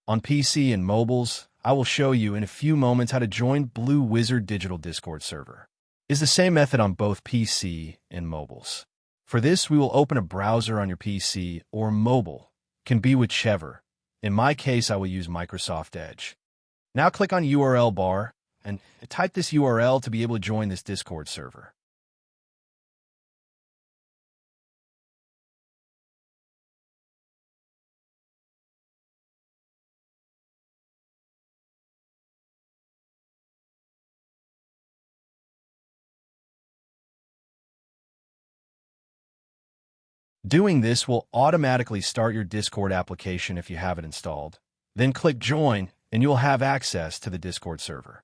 On PC and mobiles, I will show you in a few moments how to join Blue Wizard Digital Discord server. It's the same method on both PC and mobiles. For this, we will open a browser on your PC or mobile, can be whichever. In my case, I will use Microsoft Edge. Now click on URL bar and type this URL to be able to join this Discord server. Doing this will automatically start your Discord application if you have it installed. Then click Join, and you'll have access to the Discord server.